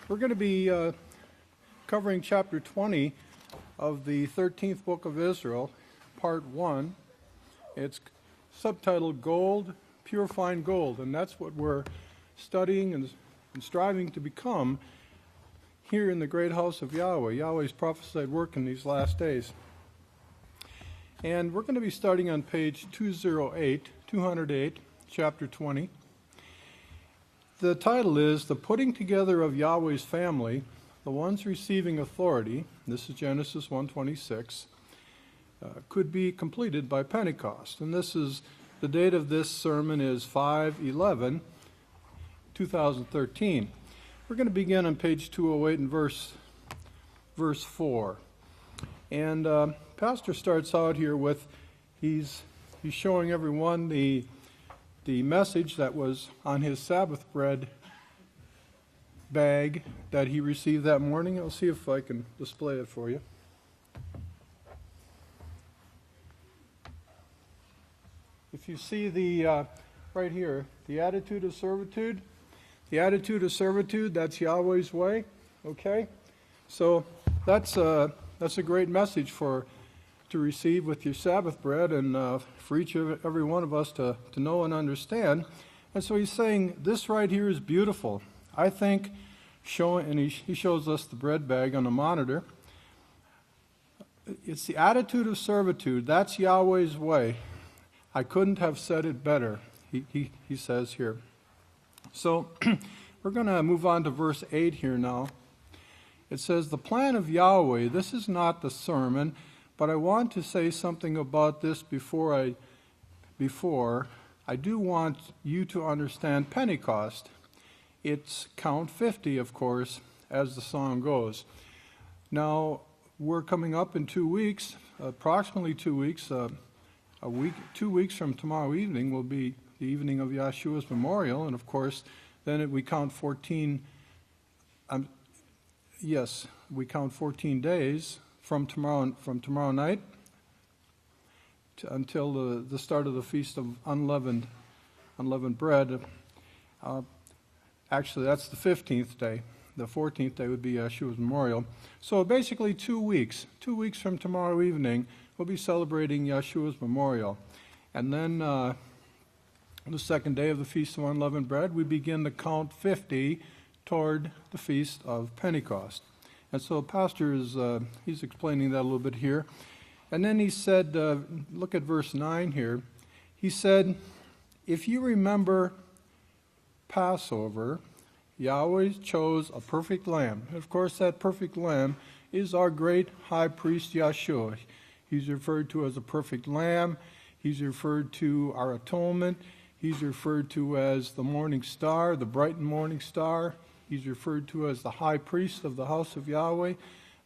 We're going to be covering chapter 20 of the 13th book of Israel, part 1. It's subtitled Gold, Purifying Gold, and that's what we're studying and striving to become here in the great house of Yahweh, Yahweh's prophesied work in these last days. And we're going to be starting on page 208, chapter 20. The title is The Putting Together of Yahweh's Family, the Ones Receiving Authority, this is Genesis 1:26, could be completed by Pentecost. And this is, the date of this sermon is 5/11/2013. We're going to begin on page 208 and verse 4. And Pastor starts out here with, he's showing everyone the message that was on his Sabbath bread bag that he received that morning. I'll see if I can display it for you. If you see the, right here, the attitude of servitude. The attitude of servitude, that's Yahweh's way, okay? So that's a great message to receive with your Sabbath bread and for every one of us to know and understand. And so he's saying this right here is beautiful. I think, and he shows us the bread bag on the monitor. It's the attitude of servitude. That's Yahweh's way. I couldn't have said it better, he says here. So we're going to move on to verse 8 here now. It says, the plan of Yahweh, this is not the sermon, but I want to say something about this before I do want you to understand Pentecost. It's count 50, of course, as the song goes. Now, we're coming up in 2 weeks, approximately 2 weeks, 2 weeks from tomorrow evening will be the evening of Yeshua's memorial, and of course, then we count 14, we count 14 days from tomorrow night until the start of the Feast of Unleavened Bread. Actually, that's the 15th day. The 14th day would be Yeshua's memorial. So basically 2 weeks. 2 weeks from tomorrow evening, we'll be celebrating Yeshua's memorial. And then the second day of the Feast of Unleavened Bread, we begin to count 50 toward the Feast of Pentecost. And so Pastor is he's explaining that a little bit here. And then he said, look at verse 9 here. He said, if you remember Passover, Yahweh chose a perfect lamb. And of course, that perfect lamb is our great high priest Yeshua. He's referred to as a perfect lamb. He's referred to our atonement. He's referred to as the morning star, the bright morning star. He's referred to as the high priest of the house of Yahweh,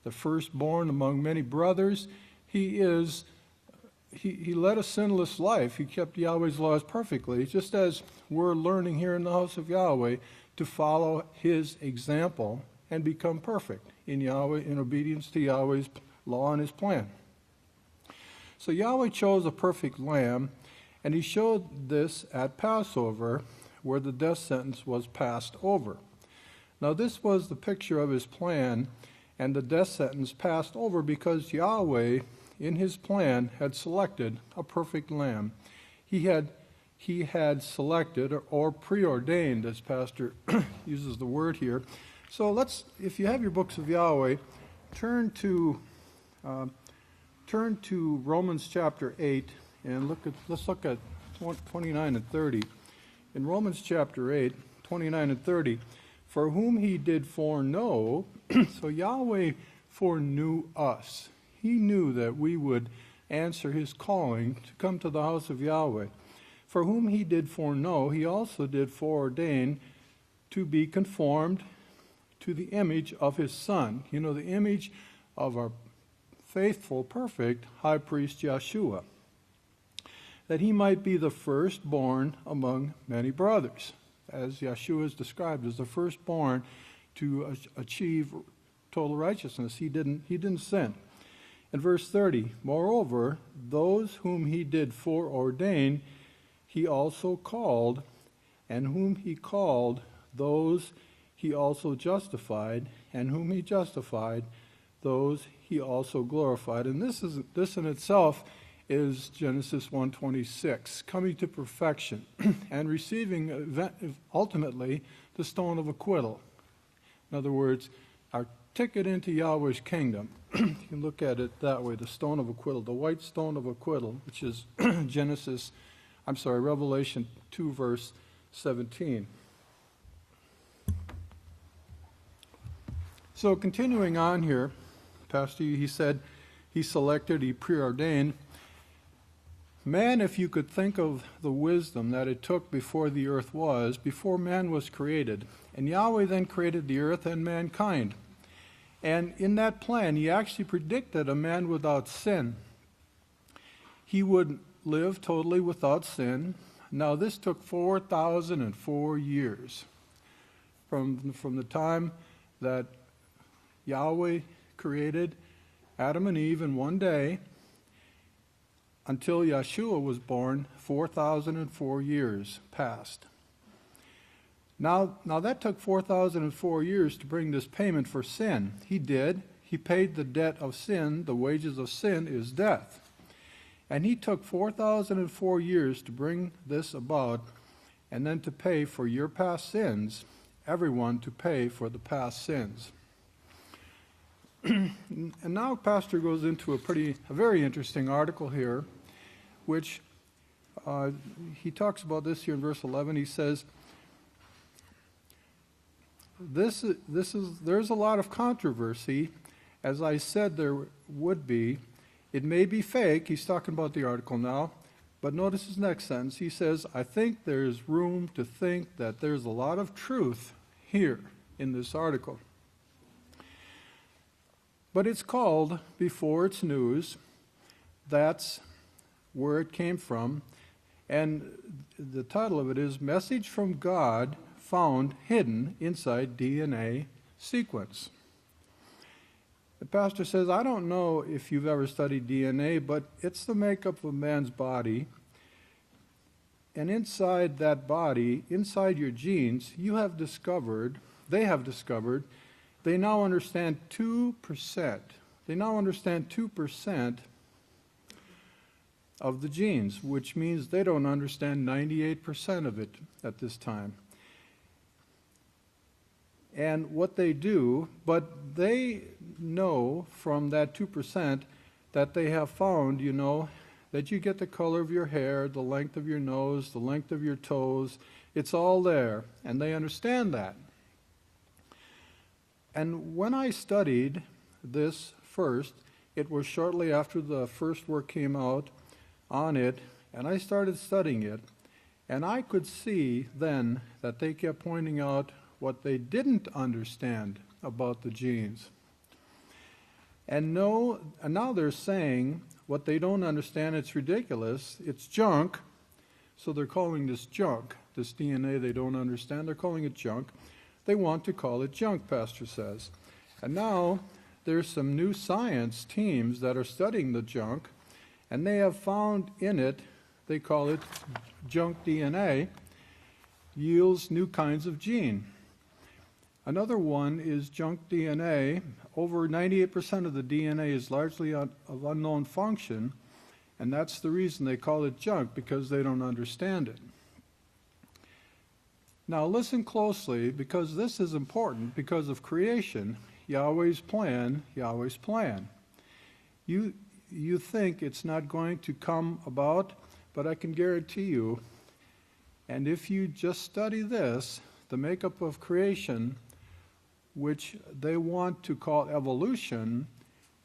the firstborn among many brothers. He led a sinless life. He kept Yahweh's laws perfectly, just as we're learning here in the house of Yahweh to follow his example and become perfect in Yahweh, in obedience to Yahweh's law and his plan. So Yahweh chose a perfect lamb, and he showed this at Passover, where the death sentence was passed over. Now this was the picture of his plan, and the death sentence passed over because Yahweh, in his plan, had selected a perfect lamb. He had selected or preordained, as Pastor uses the word here. So if you have your books of Yahweh, turn to Romans chapter 8 and let's look at 29 and 30. In Romans chapter 8, 29 and 30, for whom he did foreknow, so Yahweh foreknew us. He knew that we would answer his calling to come to the house of Yahweh. For whom he did foreknow, he also did foreordain to be conformed to the image of his Son. You know, the image of our faithful, perfect high priest Yeshua, that he might be the firstborn among many brothers, as Yeshua is described as the firstborn to achieve total righteousness. He didn't sin. In verse 30, moreover, those whom he did foreordain, he also called, and whom he called, those he also justified, and whom he justified, those he also glorified. And this in itself is Genesis 1:26, coming to perfection and receiving ultimately the stone of acquittal. In other words, our ticket into Yahweh's kingdom. You can look at it that way, the stone of acquittal, the white stone of acquittal, which is Revelation 2, verse 17. So continuing on here, Pastor, he said he selected, he preordained. Man, if you could think of the wisdom that it took before the earth was, before man was created, and Yahweh then created the earth and mankind. And in that plan, he actually predicted a man without sin. He would live totally without sin. Now, this took 4,004 years from the time that Yahweh created Adam and Eve in one day until Yeshua was born. 4,004 years passed. Now that took 4,004 years to bring this payment for sin. He did. He paid the debt of sin. The wages of sin is death. And he took 4,004 years to bring this about, and then to pay for your past sins, everyone to pay for the past sins. And now Pastor goes into a very interesting article here, which he talks about this here in verse 11. He says, there's a lot of controversy, as I said there would be. It may be fake. He's talking about the article now, but notice his next sentence. He says, I think there's room to think that there's a lot of truth here in this article. But it's called Before It's News. That's where it came from. And the title of it is Message from God Found Hidden Inside DNA Sequence. The pastor says, I don't know if you've ever studied DNA, but it's the makeup of man's body. And inside that body, inside your genes, they have discovered, they now understand 2%. They now understand 2% of the genes, which means they don't understand 98% of it at this time. And what they do, but they know from that 2% that they have found, that you get the color of your hair, the length of your nose, the length of your toes. It's all there, and they understand that. And when I studied this first, it was shortly after the first work came out on it, and I started studying it, and I could see then that they kept pointing out what they didn't understand about the genes. And now they're saying what they don't understand, it's ridiculous, it's junk, so they're calling this junk, this DNA they don't understand, they're calling it junk. They want to call it junk, Pastor says. And now there's some new science teams that are studying the junk, and they have found in it, they call it junk DNA, yields new kinds of gene. Another one is junk DNA. Over 98% of the DNA is largely of unknown function, and that's the reason they call it junk, because they don't understand it. Now listen closely, because this is important because of creation, Yahweh's plan, Yahweh's plan. You think it's not going to come about, but I can guarantee you, and if you just study this, the makeup of creation, which they want to call evolution,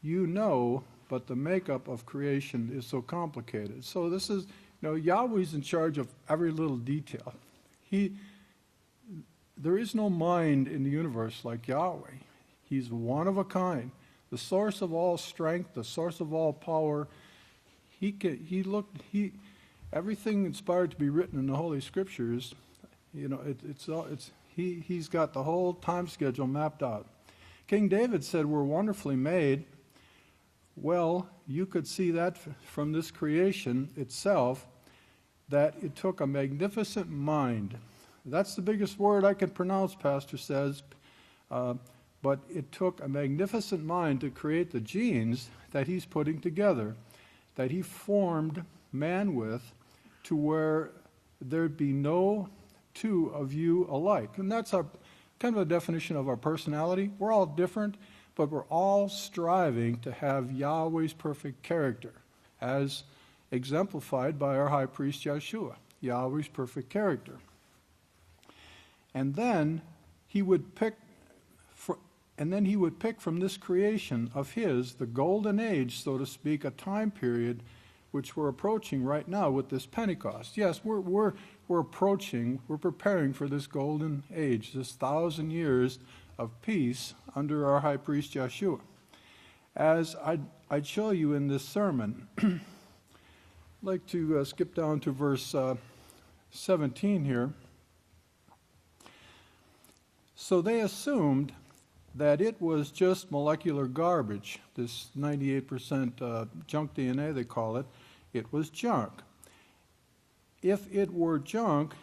but the makeup of creation is so complicated. So this is, Yahweh's in charge of every little detail. There is no mind in the universe like Yahweh. He's one of a kind, the source of all strength, the source of all power. Everything inspired to be written in the Holy Scriptures, He's got the whole time schedule mapped out. King David said, we're wonderfully made. Well, you could see that from this creation itself, that it took a magnificent mind That's the biggest word I can pronounce, Pastor says. But it took a magnificent mind to create the genes that he's putting together, that he formed man with, to where there'd be no two of you alike. And that's our kind of a definition of our personality. We're all different, but we're all striving to have Yahweh's perfect character, as exemplified by our high priest Yeshua, Yahweh's perfect character. And then he would pick from this creation of his, the golden age, so to speak, a time period which we're approaching right now with this Pentecost. Yes, we're preparing for this golden age, this 1,000 years of peace under our high priest Yeshua. As I'd show you in this sermon, I'd like to skip down to verse 17 here. So they assumed that it was just molecular garbage, this 98% junk DNA, they call it. It was junk. If it were junk,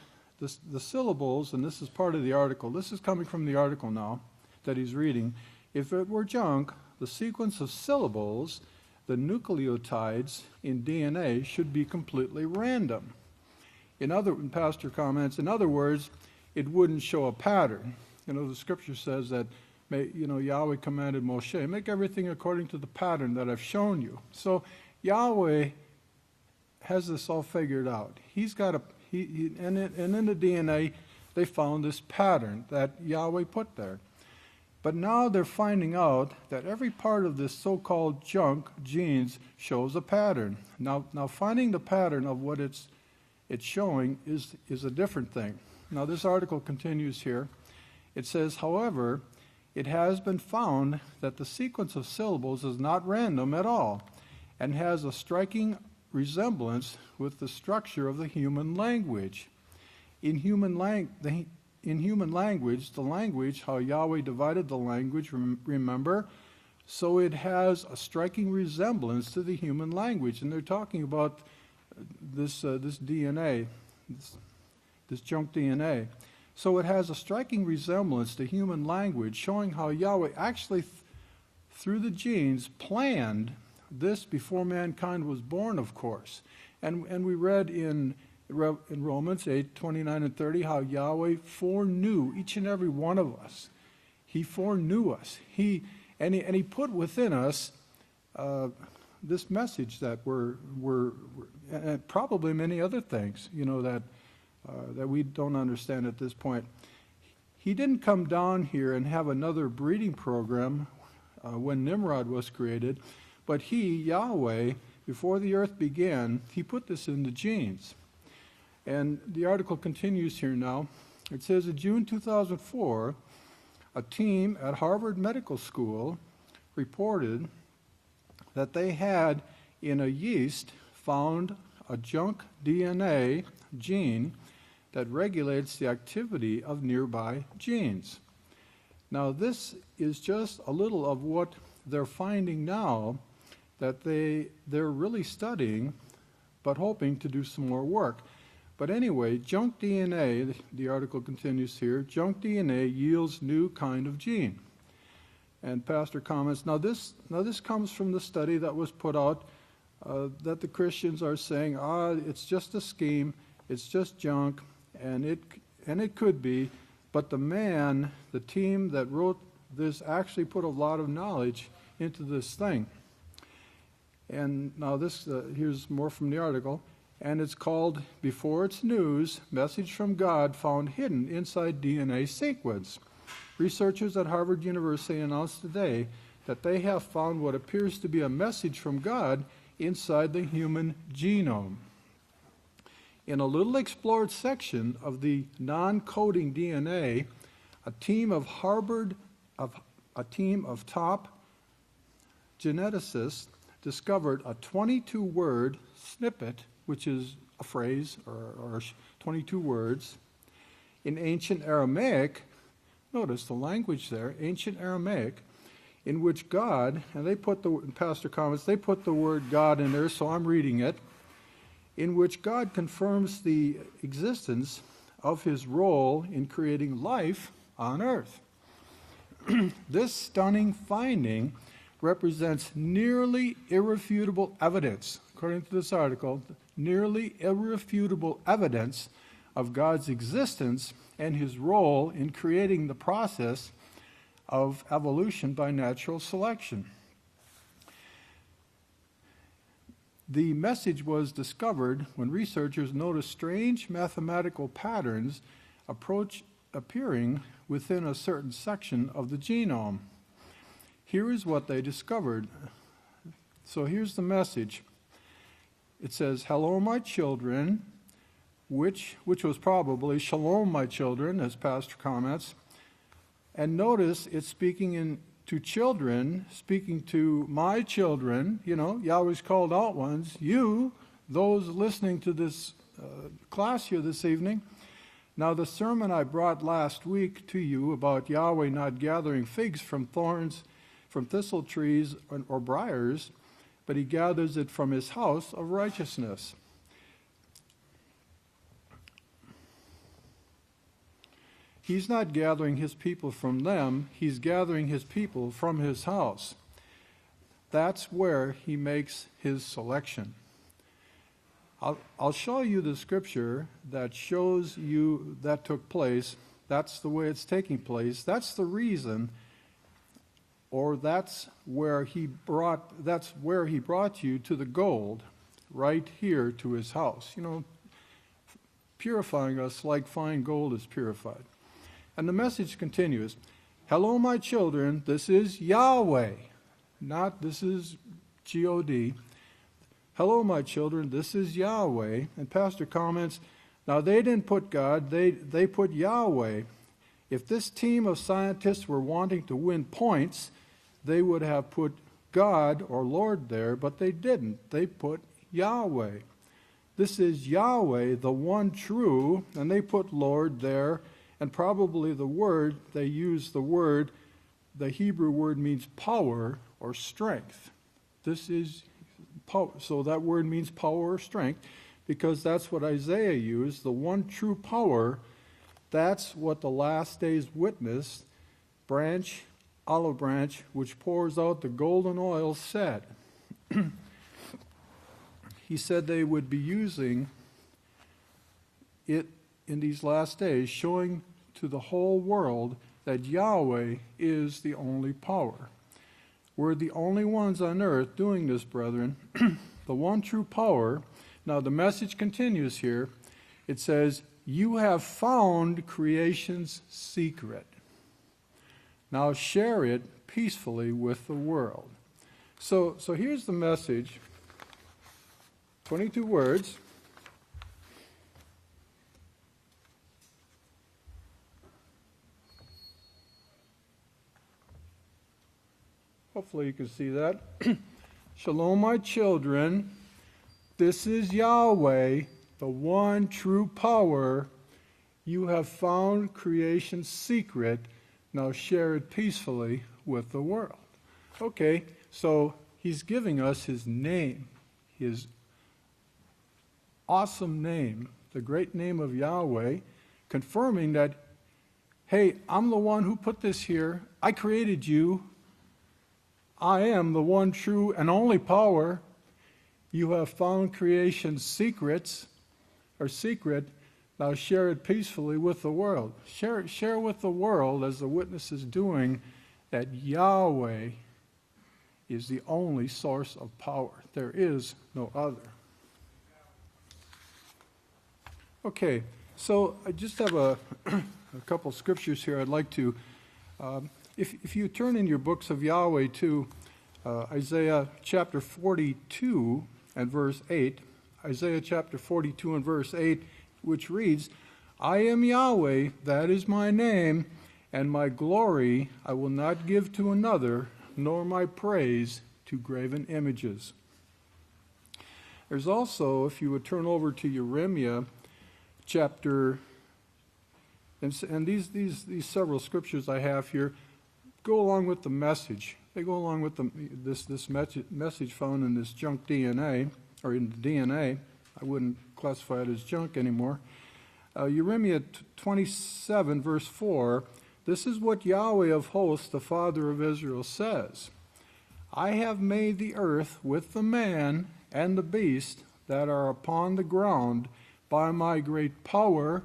the syllables, and this is part of the article, this is coming from the article now that he's reading. If it were junk, the sequence of syllables, the nucleotides in DNA, should be completely random. Pastor comments, in other words, it wouldn't show a pattern. The scripture says that, Yahweh commanded Moshe, make everything according to the pattern that I've shown you. So Yahweh has this all figured out. He's got and in the DNA, they found this pattern that Yahweh put there. But now they're finding out that every part of this so-called junk genes shows a pattern. Now finding the pattern of what it's showing is a different thing. Now this article continues here. It says, however, it has been found that the sequence of syllables is not random at all and has a striking resemblance with the structure of the human language. In human language, the language, how Yahweh divided the language, remember? So it has a striking resemblance to the human language. And they're talking about this DNA, this junk DNA. So it has a striking resemblance to human language, showing how Yahweh actually, through the genes, planned this before mankind was born, of course. And we read in Romans 8:29 and 30 how Yahweh foreknew each and every one of us. He foreknew us. He put within us this message that we're and probably many other things, that we don't understand at this point. He didn't come down here and have another breeding program when Nimrod was created, but he, Yahweh, before the earth began, he put this in the genes. And the article continues here now. It says, in June 2004, a team at Harvard Medical School reported that they had, in a yeast, found a junk DNA gene that regulates the activity of nearby genes. Now, this is just a little of what they're finding now that they're really studying, but hoping to do some more work. But anyway, junk DNA, the article continues here, junk DNA yields new kind of gene. And Pastor comments, now this comes from the study that was put out that the Christians are saying, it's just a scheme, it's just junk, and it could be, but the team that wrote this actually put a lot of knowledge into this thing. And now here's more from the article, and it's called, Before It's News, Message from God Found Hidden Inside DNA Sequence. Researchers at Harvard University announced today that they have found what appears to be a message from God inside the human genome. In a little explored section of the non-coding DNA, a team of top geneticists discovered a 22-word snippet, which is a phrase or 22 words, in ancient Aramaic. Notice the language there, ancient Aramaic, in which God, and they put Pastor comments, they put the word God in there, so I'm reading it, in which God confirms the existence of his role in creating life on earth. This stunning finding represents nearly irrefutable evidence, according to this article, nearly irrefutable evidence of God's existence and his role in creating the process of evolution by natural selection. The message was discovered when researchers noticed strange mathematical patterns appearing within a certain section of the genome. Here is what they discovered. So here's the message. It says, "Hello, my children," which was probably "Shalom, my children," as Pastor comments. And notice it's speaking to children, speaking to my children, Yahweh's called out ones, you, those listening to this class here this evening. Now, the sermon I brought last week to you about Yahweh not gathering figs from thorns, from thistle trees or briars, but he gathers it from his house of righteousness. He's not gathering his people from them, he's gathering his people from his house. That's where he makes his selection. I'll show you the scripture that shows you that took place. That's the way it's taking place. That's the reason, or that's where he brought you to the gold, right here to his house. Purifying us like fine gold is purified. And the message continues, "Hello, my children, this is Yahweh," not this is G-O-D. "Hello, my children, this is Yahweh." And Pastor comments, now they didn't put God, they put Yahweh. If this team of scientists were wanting to win points, they would have put God or Lord there, but they didn't. They put Yahweh. This is Yahweh, the one true, and they put Lord there. And probably they use the Hebrew word means power or strength. This is power. So that word means power or strength because that's what Isaiah used, the one true power. That's what the last days witness, olive branch, which pours out the golden oil, said. He said they would be using it in these last days, showing to the whole world that Yahweh is the only power. We're the only ones on earth doing this, brethren. The one true power. Now the message continues here. It says, "You have found creation's secret. Now share it peacefully with the world." So here's the message. 22 words. Hopefully you can see that. "Shalom, my children. This is Yahweh, the one true power. You have found creation's secret. Now share it peacefully with the world." Okay, so he's giving us his name, his awesome name, the great name of Yahweh, confirming that, hey, I'm the one who put this here. I created you. I am the one true and only power. You have found creation's secret. Now share it peacefully with the world. Share with the world, as the witness is doing, that Yahweh is the only source of power. There is no other. Okay, so I just have a couple scriptures here I'd like to if you turn in your books of Yahweh to Isaiah chapter 42 and verse 8, Isaiah chapter 42 and verse 8, which reads, "I am Yahweh, that is my name, and my glory I will not give to another, nor my praise to graven images." There's also, if you would turn over to Jeremiah chapter, and these several scriptures I have here go along with the message. They go along with this message found in this junk DNA, or in the DNA. I wouldn't classify it as junk anymore. Jeremiah 27, verse 4, this is what Yahweh of hosts, the Father of Israel, says. I have made the earth with the man and the beast that are upon the ground by my great power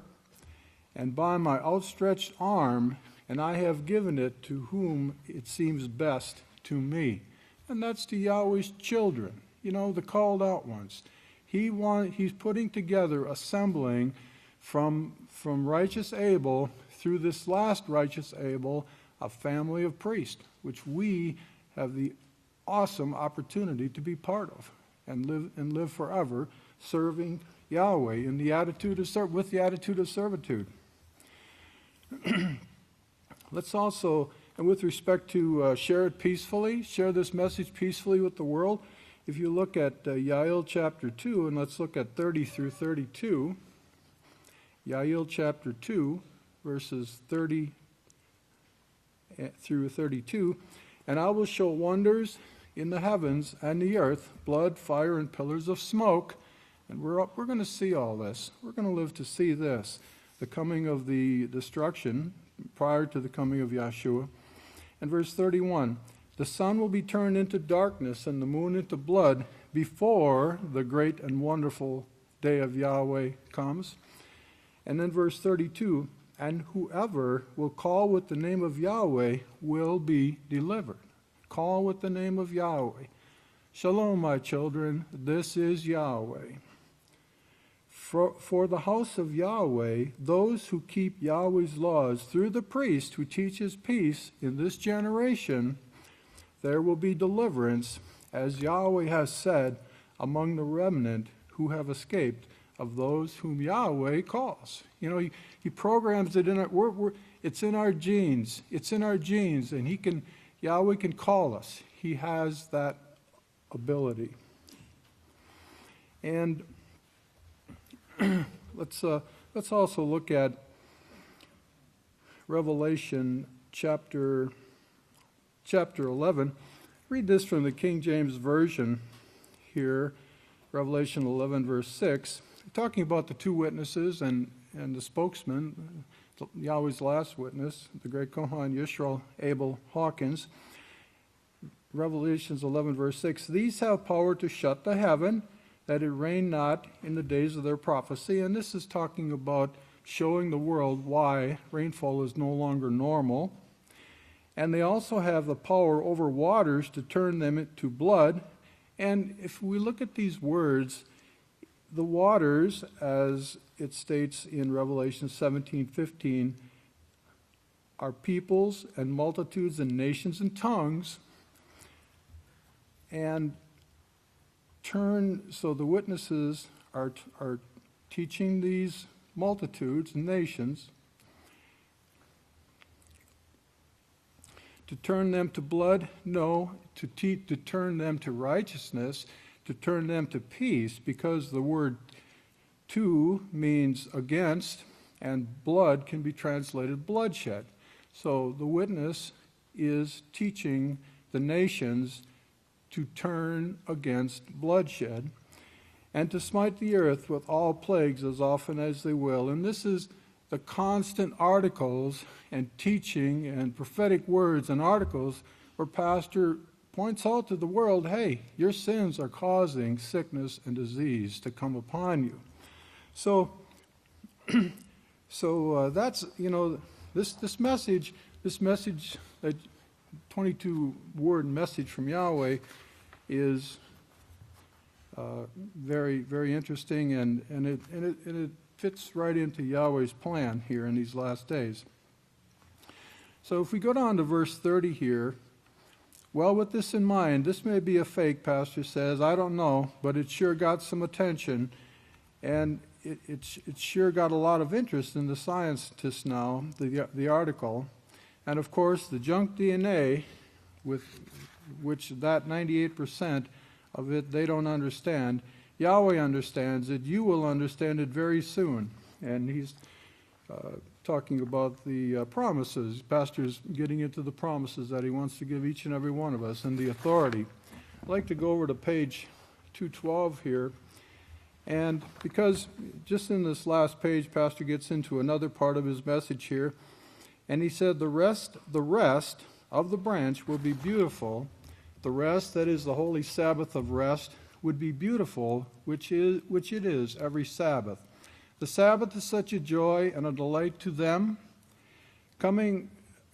and by my outstretched arm, and I have given it to whom it seems best to me. And that's to Yahweh's children, the called out ones. He's putting together, assembling from righteous Abel through this last righteous Abel, a family of priests, which we have the awesome opportunity to be part of and live forever serving Yahweh in the attitude of with the attitude of servitude. Let's also, and with respect to share it peacefully, share this message peacefully with the world. If you look at Yisrayl chapter 2, and let's look at 30 through 32. Yisrayl chapter 2, verses 30 through 32. And I will show wonders in the heavens and the earth, blood, fire, and pillars of smoke. And we're going to see all this. We're going to live to see this, the coming of the destruction prior to the coming of Yahshua. And verse 31, the sun will be turned into darkness and the moon into blood before the great and wonderful day of Yahweh comes. And then verse 32, and whoever will call with the name of Yahweh will be delivered. Call with the name of Yahweh. Shalom, my children, this is Yahweh. For the house of Yahweh, those who keep Yahweh's laws through the priest who teaches peace in this generation, there will be deliverance, as Yahweh has said, among the remnant who have escaped of those whom Yahweh calls. He programs it in it's in our genes. It's in our genes, and Yahweh can call us. He has that ability. And let's also look at Revelation chapter 11. Read this from the King James Version here, Revelation 11, verse 6. Talking about the two witnesses and the spokesman, Yahweh's last witness, the great Kohan Yisrayl, Abel Hawkins. Revelations 11, verse 6. These have power to shut the heaven, that it rain not in the days of their prophecy. And this is talking about showing the world why rainfall is no longer normal. And they also have the power over waters to turn them into blood. And if we look at these words, the waters, as it states in Revelation 17:15, are peoples and multitudes and nations and tongues. And so the witnesses are teaching these multitudes and nations to turn them to blood? No, to turn them to righteousness, to turn them to peace, because the word to means against, and blood can be translated bloodshed. So the witness is teaching the nations to turn against bloodshed and to smite the earth with all plagues as often as they will. And this is the constant articles and teaching and prophetic words and articles where Pastor points out to the world, hey, your sins are causing sickness and disease to come upon you. So that's, this message, that 22-word message from Yahweh is very, very interesting, and it fits right into Yahweh's plan here in these last days. So if we go down to verse 30 here, well, with this in mind, this may be a fake, Pastor says, I don't know, but it sure got some attention, and it sure got a lot of interest in the scientists now, the article. And of course, the junk DNA, with which that 98% of it they don't understand, Yahweh understands it. You will understand it very soon. And he's talking about the promises. Pastor's getting into the promises that he wants to give each and every one of us and the authority. I'd like to go over to page 212 here And because just in this last page, Pastor gets into another part of his message here, and he said the rest of the branch will be beautiful. The rest, that is the holy Sabbath of rest, would be beautiful, which it is every Sabbath. The Sabbath is such a joy and a delight to them, coming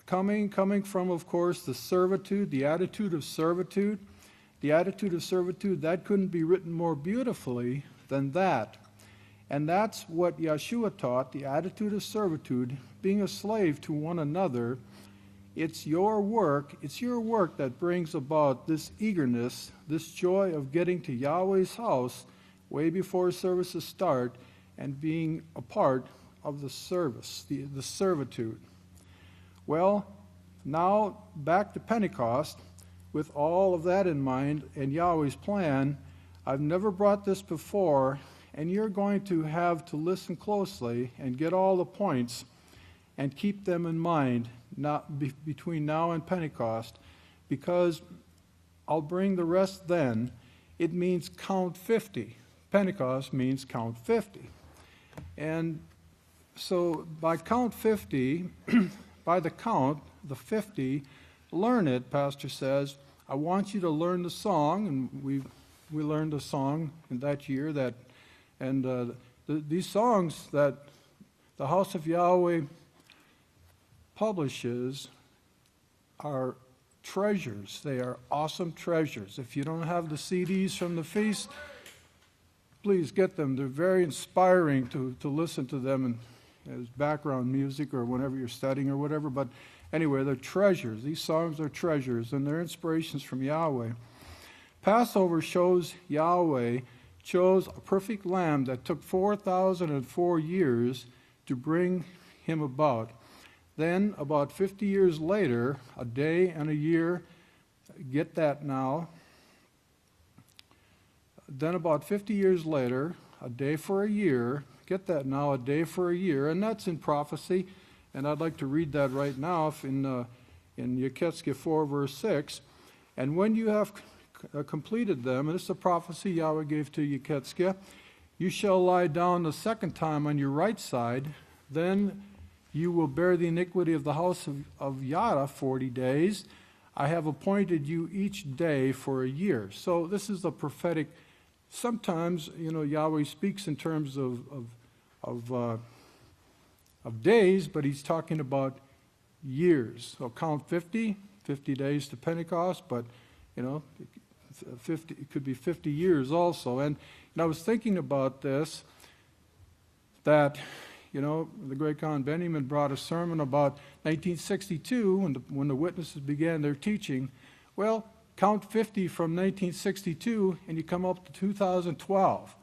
from, of course, the servitude, the attitude of servitude. The attitude of servitude, that couldn't be written more beautifully than that. And that's what Yeshua taught, the attitude of servitude, being a slave to one another. It's your work that brings about this eagerness, this joy of getting to Yahweh's house way before services start and being a part of the service, the servitude. Well, now back to Pentecost, with all of that in mind and Yahweh's plan. I've never brought this before, and you're going to have to listen closely and get all the points and keep them in mind between now and Pentecost, because I'll bring the rest then. It means count 50. Pentecost means count 50. And so by count 50, by the count, the 50, learn it, Pastor says. I want you to learn the song, and we learned a song in that year these songs that the House of Yahweh publishes are treasures. They are awesome treasures. If you don't have the CDs from the feast, please get them. They're very inspiring to listen to them as background music or whenever you're studying or whatever. But anyway, they're treasures. These songs are treasures, and they're inspirations from Yahweh. Passover shows Yahweh chose a perfect lamb that took 4,004 years to bring him about. Then, about 50 years later, a day and a year, get that now. Then about 50 years later, a day for a year, get that now, a day for a year, and that's in prophecy, and I'd like to read that right now in Yeketskeh 4, verse 6. And when you have completed them, and this is a prophecy Yahweh gave to Yeketskeh, you shall lie down the second time on your right side, then you will bear the iniquity of the house of Yada 40 days. I have appointed you each day for a year. So this is a prophetic. Sometimes, Yahweh speaks in terms of days, but he's talking about years. So count 50 days to Pentecost, but 50, it could be 50 years also. And I was thinking about this, that the great Khan Benjamin brought a sermon about 1962 when the witnesses began their teaching. Well, count 50 from 1962 and you come up to 2012.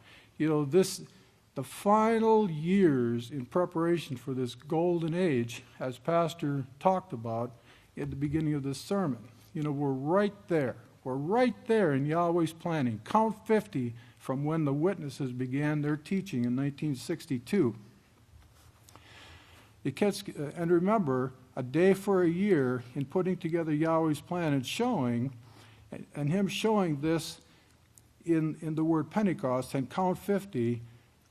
The final years in preparation for this golden age, as Pastor talked about at the beginning of this sermon. We're right there. We're right there in Yahweh's planning. Count 50 from when the witnesses began their teaching in 1962. And remember, a day for a year in putting together Yahweh's plan and him showing this in the word Pentecost and count 50,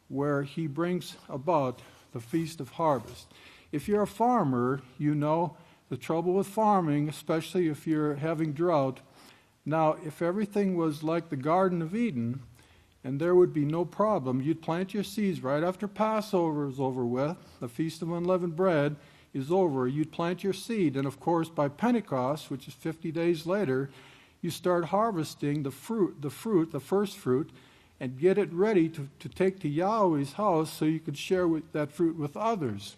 where he brings about the Feast of Harvest. If you're a farmer, you know the trouble with farming, especially if you're having drought. Now, if everything was like the Garden of Eden, and there would be no problem, you'd plant your seeds right after Passover is over with, the Feast of Unleavened Bread is over, you'd plant your seed, and of course by Pentecost, which is 50 days later, you start harvesting the first fruit, and get it ready to take to Yahweh's house so you could share that fruit with others.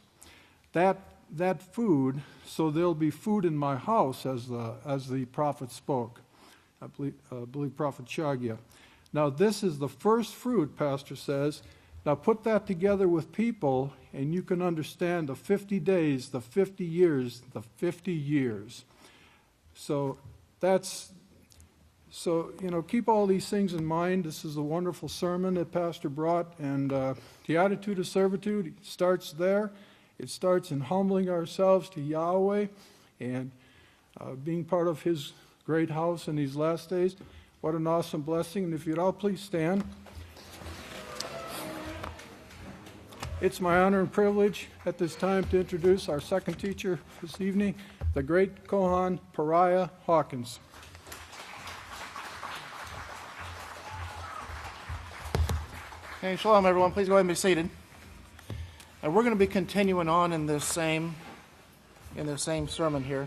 That food, so there'll be food in my house, as the prophet spoke. I believe Prophet Shagia. Now this is the first fruit, Pastor says. Now put that together with people, and you can understand the 50 days, the 50 years, the 50 years. So keep all these things in mind. This is a wonderful sermon that Pastor brought, and the attitude of servitude starts there. It starts in humbling ourselves to Yahweh and being part of His great house in these last days. What an awesome blessing. And if you'd all please stand. It's my honor and privilege at this time to introduce our second teacher this evening, the great Kohan Pariah Hawkins. Hey, shalom, everyone. Please go ahead and be seated. We're going to be continuing on in this same sermon here,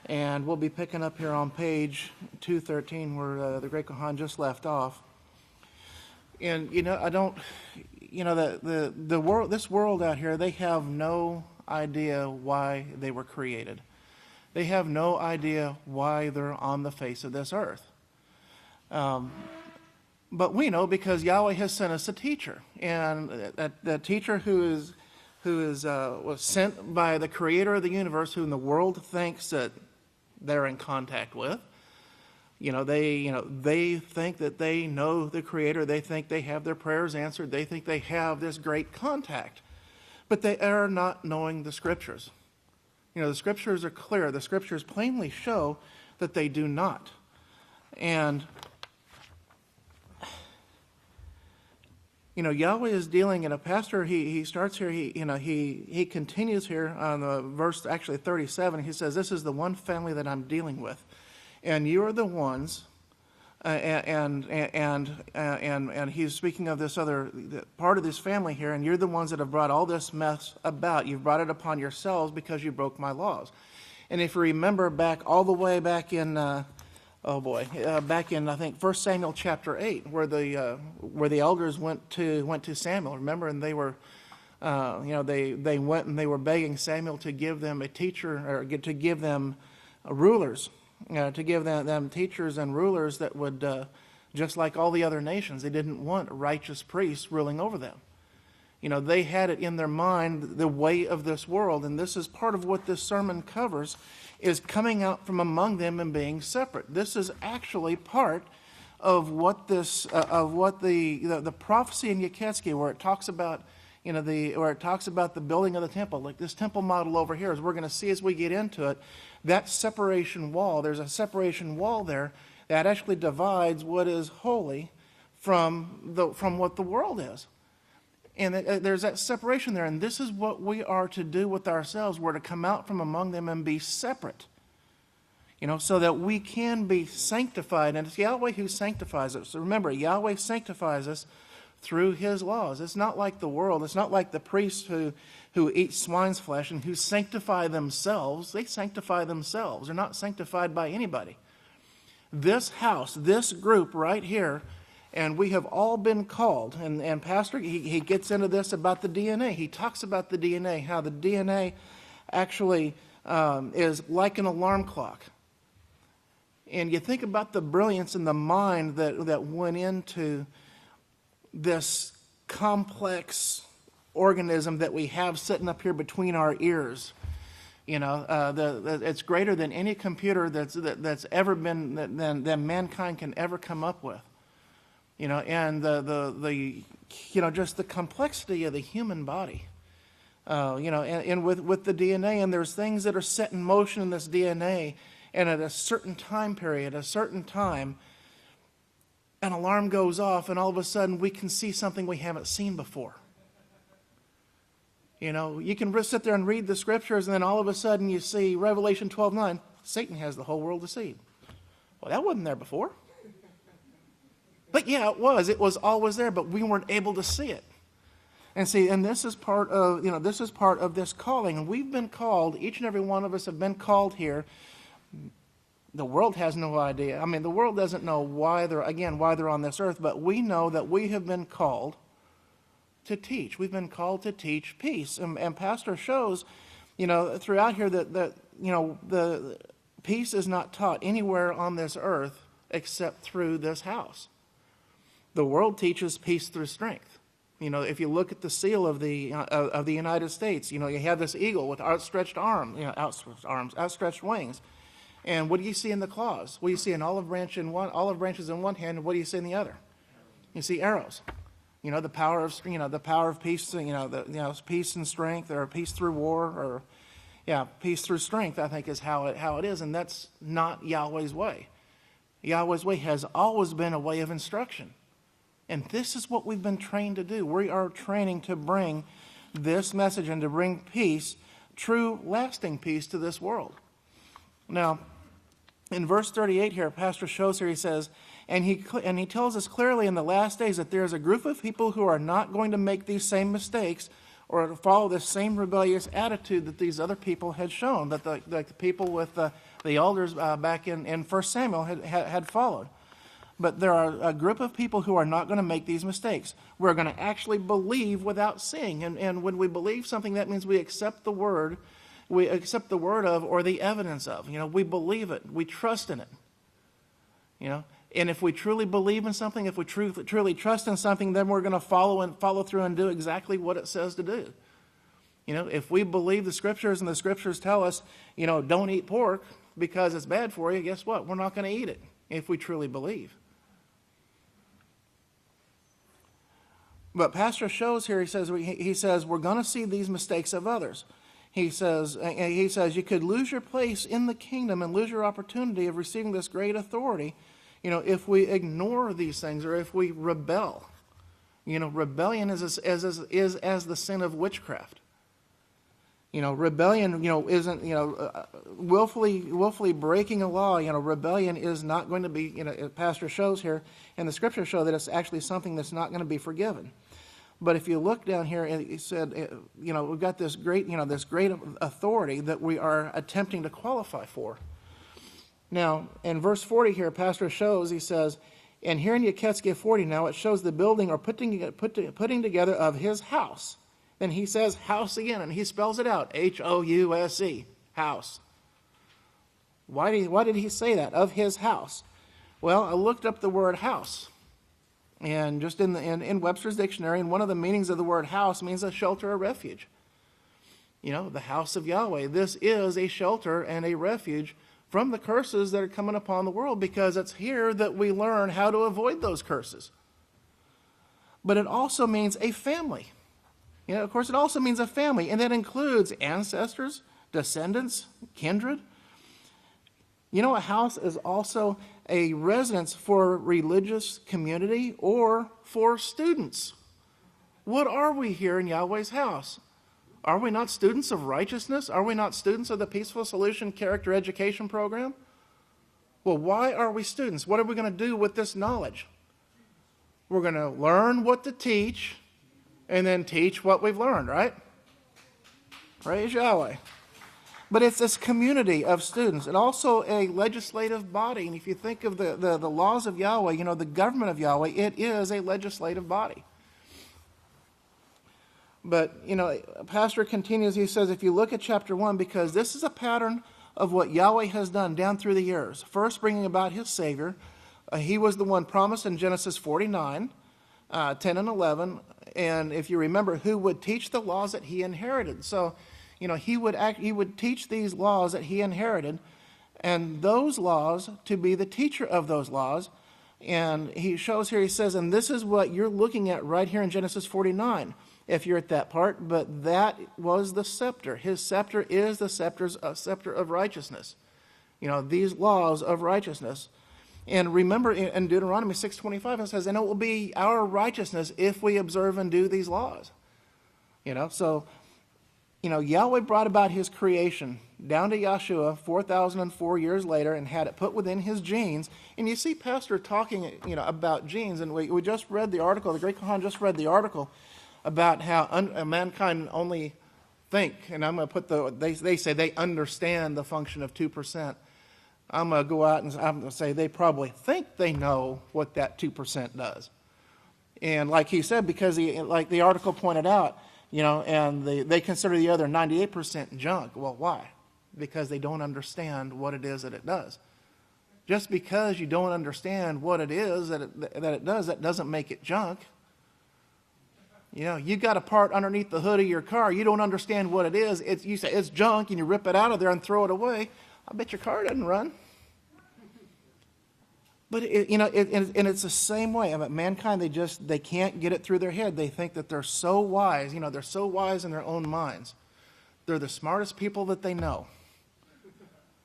and we'll be picking up here on page 213 where the great Kohan just left off. And this world out here, they have no idea why they were created. They have no idea why they're on the face of this earth. But we know because Yahweh has sent us a teacher, and that teacher who was sent by the Creator of the universe, whom the world thinks that they're in contact with. They think that they know the Creator. They think they have their prayers answered. They think they have this great contact, but they are not knowing the Scriptures. The Scriptures are clear. The Scriptures plainly show that they do not, and Yahweh is dealing, and a pastor, he starts here, he continues here on the verse, actually 37, he says, this is the one family that I'm dealing with, and you are the ones, and he's speaking of this other part of this family here, and you're the ones that have brought all this mess about. You've brought it upon yourselves because you broke my laws. And if you remember all the way back in, back in, I think, 1 Samuel chapter 8, where the elders went to Samuel, remember, and they were, they went and they were begging Samuel to give them a teacher, or to give them rulers, to give them teachers and rulers that would, just like all the other nations, they didn't want righteous priests ruling over them. They had it in their mind, the way of this world, and this is part of what this sermon covers, is coming out from among them and being separate. This is actually part of what the prophecy in Yeketsky, where it talks about the building of the temple, like this temple model over here, as we're going to see as we get into it, that separation wall. There's a separation wall there that actually divides what is holy from what the world is. And there's that separation there, and this is what we are to do with ourselves. We're to come out from among them and be separate, so that we can be sanctified. And it's Yahweh who sanctifies us. So remember, Yahweh sanctifies us through His laws. It's not like the world. It's not like the priests who eat swine's flesh and who sanctify themselves. They sanctify themselves. They're not sanctified by anybody. This house, this group right here, and we have all been called, and Pastor, he gets into this about the DNA. He talks about the DNA, how the DNA actually is like an alarm clock. And you think about the brilliance and the mind that went into this complex organism that we have sitting up here between our ears. It's greater than any computer that's ever been, that mankind can ever come up with. And just the complexity of the human body, and with the DNA, and there's things that are set in motion in this DNA, and at a certain time period, a certain time, an alarm goes off, and all of a sudden we can see something we haven't seen before. You can sit there and read the Scriptures, and then all of a sudden you see Revelation 12:9, Satan has the whole world deceived. Well, that wasn't there before. But yeah, it was always there, but we weren't able to see it. And see, and this is part of, this calling. And we've been called, each and every one of us have been called here. The world has no idea. I mean, the world doesn't know why they're on this earth, but we know that we have been called to teach. We've been called to teach peace. And Pastor shows, throughout here that the peace is not taught anywhere on this earth except through this house. The world teaches peace through strength. If you look at the seal of the United States, you have this eagle with outstretched arms, outstretched wings. And what do you see in the claws? Well, you see an olive branches in one hand, and what do you see in the other? You see arrows. The power of peace. Peace and strength, or peace through war, or peace through strength. I think is how it is, and that's not Yahweh's way. Yahweh's way has always been a way of instruction. And this is what we've been trained to do. We are training to bring this message and to bring peace, true, lasting peace to this world. Now, in verse 38 here, Pastor shows here, he says, and he tells us clearly in the last days that there's a group of people who are not going to make these same mistakes or to follow this same rebellious attitude that these other people had shown, that the people with the elders back in 1 Samuel had followed. But there are a group of people who are not going to make these mistakes. We're going to actually believe without seeing. And when we believe something, that means we accept the word. We accept the word of or the evidence of. We believe it. We trust in it. And if we truly believe in something, if we truly trust in something, then we're going to follow through and do exactly what it says to do. If we believe the Scriptures and the Scriptures tell us, don't eat pork because it's bad for you, guess what? We're not going to eat it if we truly believe. But Pastor shows here, he says we're going to see these mistakes of others. He says you could lose your place in the kingdom and lose your opportunity of receiving this great authority, if we ignore these things or if we rebel. Rebellion is as the sin of witchcraft. Rebellion, isn't, willfully breaking a law. Rebellion is not going to be, Pastor shows here, and the Scriptures show that it's actually something that's not going to be forgiven. But if you look down here, he said, we've got this great authority that we are attempting to qualify for. Now, in verse 40 here, Pastor shows, he says, and here in Yeketske 40 now, it shows the building or putting together of his house. Then he says house again, and he spells it out, House, house. Why did he say that, of his house? Well, I looked up the word house, and just in Webster's dictionary, and one of the meanings of the word house means a shelter or refuge. The house of Yahweh. This is a shelter and a refuge from the curses that are coming upon the world, because it's here that we learn how to avoid those curses. But it also means a family. Of course, it also means a family, and that includes ancestors, descendants, kindred. A house is also a residence for religious community or for students. What are we here in Yahweh's house? Are we not students of righteousness? Are we not students of the Peaceful Solution Character Education Program? Well, why are we students? What are we going to do with this knowledge? We're going to learn what to teach and then teach what we've learned, right? Praise Yahweh. But it's this community of students and also a legislative body. And if you think of the laws of Yahweh, the government of Yahweh, it is a legislative body. But, Pastor continues, he says, if you look at chapter 1, because this is a pattern of what Yahweh has done down through the years. First, bringing about his Savior. He was the one promised in Genesis 49, 10 and 11. And if you remember, who would teach the laws that he inherited. So, he would teach these laws that he inherited, and those laws to be the teacher of those laws. And he shows here, he says, and this is what you're looking at right here in Genesis 49. If you're at that part, but that was the scepter. His scepter is the scepter of righteousness. These laws of righteousness. And remember in Deuteronomy 6:25, it says, and it will be our righteousness if we observe and do these laws. So, Yahweh brought about his creation down to Yahshua 4,004 years later and had it put within his genes. And you see Pastor talking, about genes, and we just read the article, the Great Khan just read the article about how mankind only think, and I'm going to put they say they understand the function of 2%. I'm going to go out and I'm going to say they probably think they know what that 2% does. And like he said, because like the article pointed out, and they consider the other 98% junk. Well, why? Because they don't understand what it is that it does. Just because you don't understand what it is that it does, that doesn't make it junk. You got a part underneath the hood of your car. You don't understand what it is. You say it's junk, and you rip it out of there and throw it away. I bet your car doesn't run. But and it's the same way. I mean, mankind, they can't get it through their head. They think that they're so wise. They're so wise in their own minds. They're the smartest people that they know.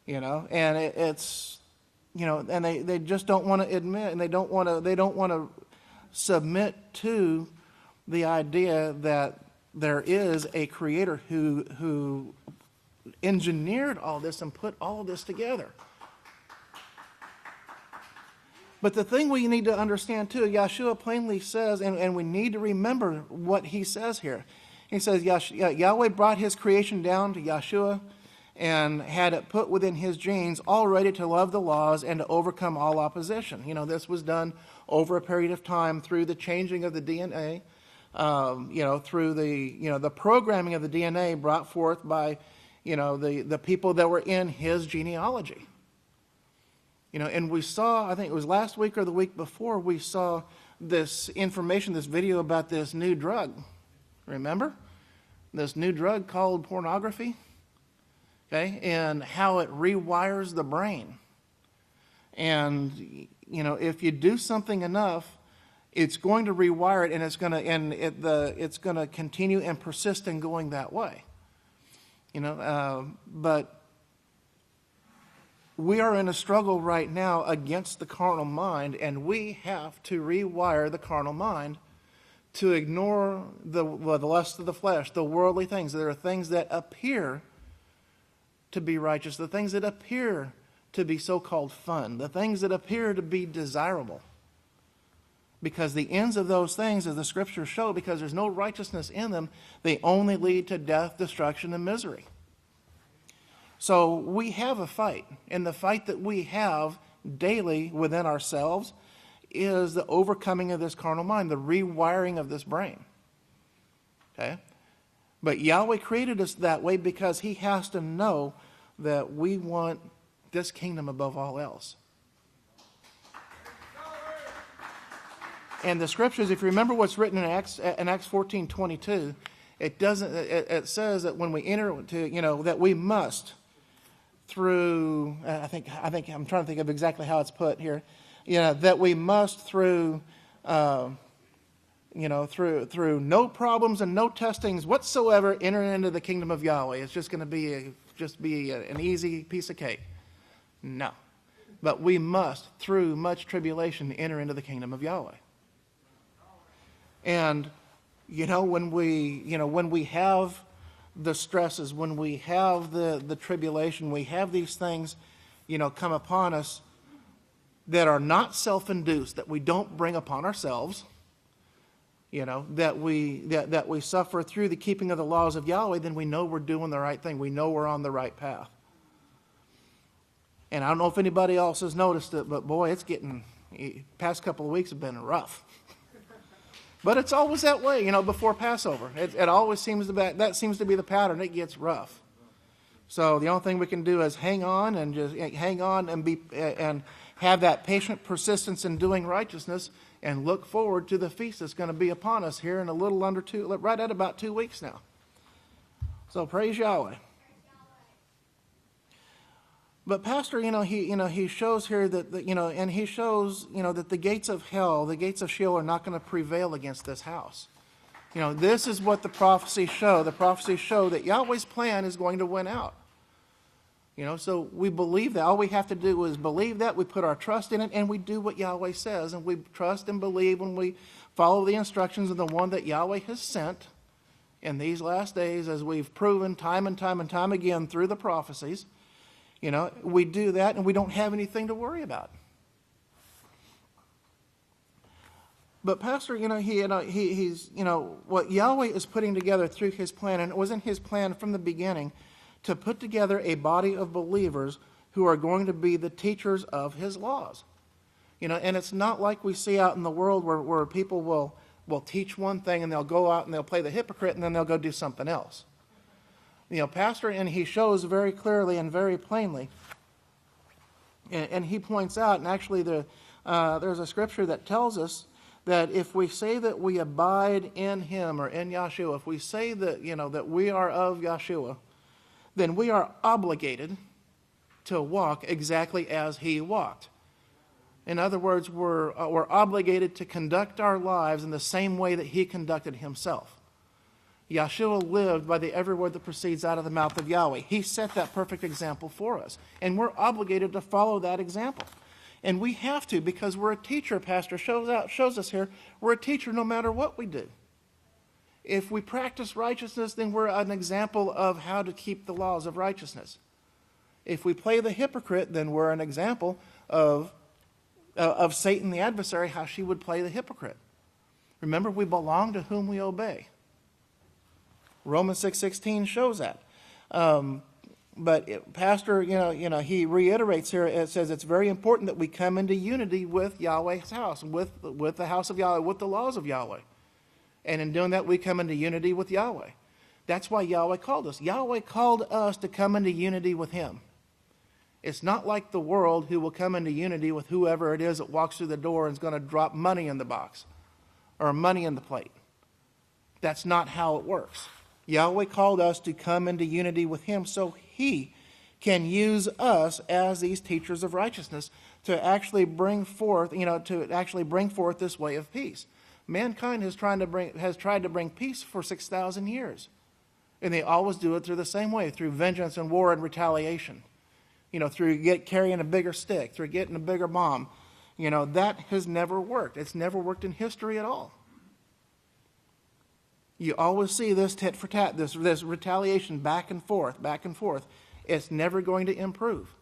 And it's and they just don't want to admit, and they don't want to submit to the idea that there is a creator who engineered all this and put all of this together. But the thing we need to understand too, Yahshua plainly says, and we need to remember what he says here. He says, Yahweh brought his creation down to Yahshua and had it put within his genes, all ready to love the laws and to overcome all opposition. This was done over a period of time through the changing of the DNA, through the programming of the DNA brought forth by, the people that were in his genealogy. And we saw, I think it was last week or the week before, we saw this information, this video about this new drug. Remember? This new drug called pornography. Okay? And how it rewires the brain. And, if you do something enough, it's going to rewire it, and it's going to continue and persist in going that way. But we are in a struggle right now against the carnal mind, and we have to rewire the carnal mind to ignore the lust of the flesh, the worldly things. There are things that appear to be righteous, the things that appear to be so-called fun, the things that appear to be desirable. Because the ends of those things, as the scriptures show, because there's no righteousness in them, they only lead to death, destruction, and misery. So we have a fight, and the fight that we have daily within ourselves is the overcoming of this carnal mind, the rewiring of this brain. Okay? But Yahweh created us that way because he has to know that we want this kingdom above all else. And the scriptures, if you remember what's written in Acts 14:22, it says that when we enter to, that we must, through, I think I'm trying to think of exactly how it's put here, that we must through through no problems and no testings whatsoever enter into the kingdom of Yahweh. It's just going to be an easy piece of cake. No. But we must, through much tribulation, enter into the kingdom of Yahweh. And when we have the stresses, when we have the tribulation, we have these things, come upon us that are not self-induced, that we don't bring upon ourselves, that we suffer through the keeping of the laws of Yahweh, then we know we're doing the right thing. We know we're on the right path. And I don't know if anybody else has noticed it, but boy, past couple of weeks have been rough. But it's always that way, before Passover. It always seems to be the pattern. It gets rough. So the only thing we can do is hang on and just hang on and have that patient persistence in doing righteousness and look forward to the feast that's going to be upon us here in right at about 2 weeks now. So praise Yahweh. But Pastor, he shows here and he shows, that the gates of hell, the gates of Sheol are not going to prevail against this house. This is what the prophecies show. The prophecies show that Yahweh's plan is going to win out. So we believe that. All we have to do is believe that. We put our trust in it, and we do what Yahweh says. And we trust and believe when we follow the instructions of the one that Yahweh has sent in these last days, as we've proven time and time and time again through the prophecies. We do that, and we don't have anything to worry about. But Pastor, he's what Yahweh is putting together through his plan, and it was in his plan from the beginning to put together a body of believers who are going to be the teachers of his laws. And it's not like we see out in the world where people will teach one thing and they'll go out and they'll play the hypocrite and then they'll go do something else. Pastor, and he shows very clearly and very plainly, and he points out, and actually there's a scripture that tells us that if we say that we abide in him or in Yahshua, if we say that, that we are of Yahshua, then we are obligated to walk exactly as he walked. In other words, we're obligated to conduct our lives in the same way that he conducted himself. Yahshua lived by the every word that proceeds out of the mouth of Yahweh. He set that perfect example for us, and we're obligated to follow that example. And we have to, because we're a teacher. Pastor shows us here, we're a teacher no matter what we do. If we practice righteousness, then we're an example of how to keep the laws of righteousness. If we play the hypocrite, then we're an example of Satan, the adversary, how she would play the hypocrite. Remember, we belong to whom we obey. Romans 6:16 shows that. But Pastor, he reiterates here, it says it's very important that we come into unity with Yahweh's house, with the house of Yahweh, with the laws of Yahweh. And in doing that, we come into unity with Yahweh. That's why Yahweh called us. Yahweh called us to come into unity with him. It's not like the world who will come into unity with whoever it is that walks through the door and is going to drop money in the box or money in the plate. That's not how it works. Yahweh called us to come into unity with him so he can use us as these teachers of righteousness to actually bring forth, this way of peace. Mankind has tried to bring peace for 6,000 years. And they always do it through the same way, through vengeance and war and retaliation. Through carrying a bigger stick, through getting a bigger bomb. That has never worked. It's never worked in history at all. You always see this tit for tat, this retaliation back and forth, back and forth. It's never going to improve.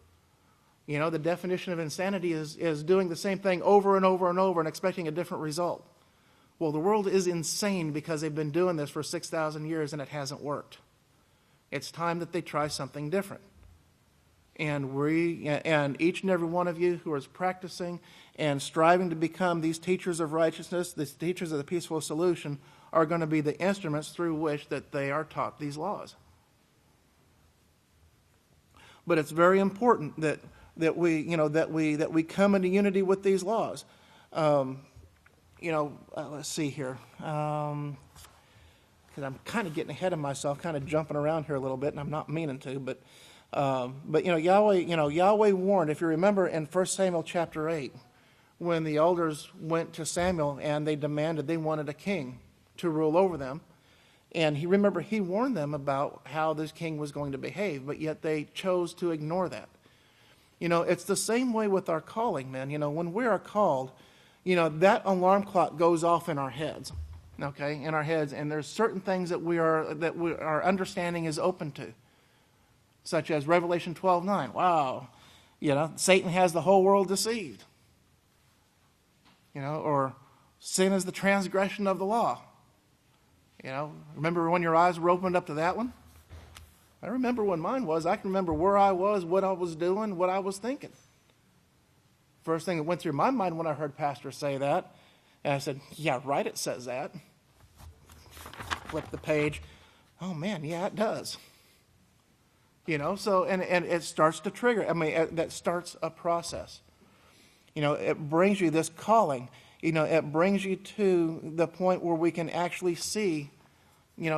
The definition of insanity is doing the same thing over and over and over and expecting a different result. Well, the world is insane because they've been doing this for 6,000 years and it hasn't worked. It's time that they try something different. And each and every one of you who is practicing and striving to become these teachers of righteousness, these teachers of the peaceful solution, are going to be the instruments through which that they are taught these laws. But it's very important that we come into unity with these laws. Let's see here. Because I'm kind of getting ahead of myself, kind of jumping around here a little bit, and I'm not meaning to, but Yahweh warned, if you remember in 1 Samuel chapter 8, when the elders went to Samuel and they wanted a king to rule over them. And he warned them about how this king was going to behave, but yet they chose to ignore that. It's the same way with our calling, man. When we are called, that alarm clock goes off in our heads, okay, and there's certain things that our understanding is open to. Such as Revelation 12:9. Wow, Satan has the whole world deceived. Or sin is the transgression of the law. Remember when your eyes were opened up to that one? I remember when mine was. I can remember where I was, what I was doing, what I was thinking. First thing that went through my mind when I heard Pastor say that, and I said, yeah, right, it says that. Flip the page. Oh, man, yeah, it does. So, and it starts to trigger. That starts a process. It brings you this calling. It brings you to the point where we can actually see,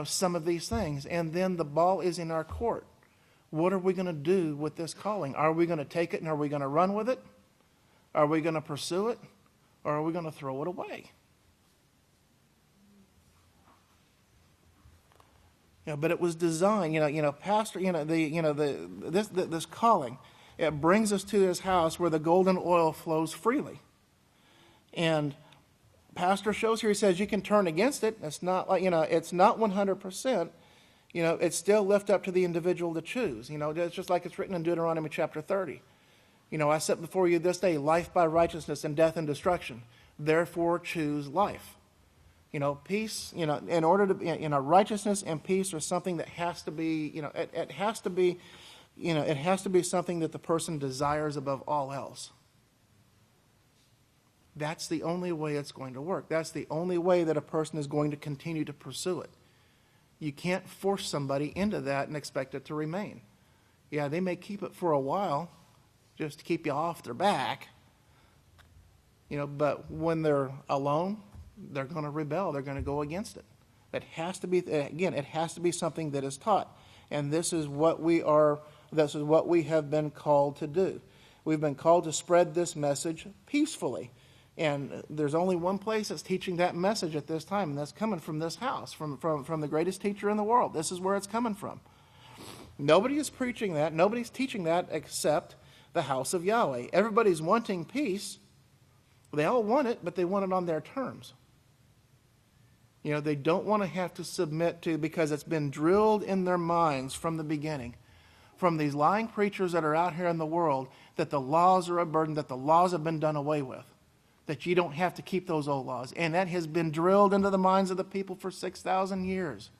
some of these things. And then the ball is in our court. What are we going to do with this calling? Are we going to take it and are we going to run with it? Are we going to pursue it? Or are we going to throw it away? But it was designed, Pastor, this calling, it brings us to his house where the golden oil flows freely. And Pastor shows here, he says you can turn against it. It's not like, it's not 100%. It's still left up to the individual to choose. It's just like it's written in Deuteronomy chapter 30. I set before you this day life by righteousness and death and destruction. Therefore choose life. Peace, in order to, righteousness and peace are something that has to be, it has to be, it has to be something that the person desires above all else. That's the only way it's going to work. That's the only way that a person is going to continue to pursue it. You can't force somebody into that and expect it to remain. Yeah, they may keep it for a while just to keep you off their back, but when they're alone, they're going to rebel. They're going to go against it. It has to be, again, it has to be something that is taught. And this is what we have been called to do. We've been called to spread this message peacefully. And there's only one place that's teaching that message at this time, and that's coming from this house, from the greatest teacher in the world. This is where it's coming from. Nobody is preaching that. Nobody's teaching that except the house of Yahweh. Everybody's wanting peace. They all want it, but they want it on their terms. They don't want to have to submit to, because it's been drilled in their minds from the beginning, from these lying preachers that are out here in the world, that the laws are a burden, that the laws have been done away with, that you don't have to keep those old laws. And that has been drilled into the minds of the people for 6,000 years.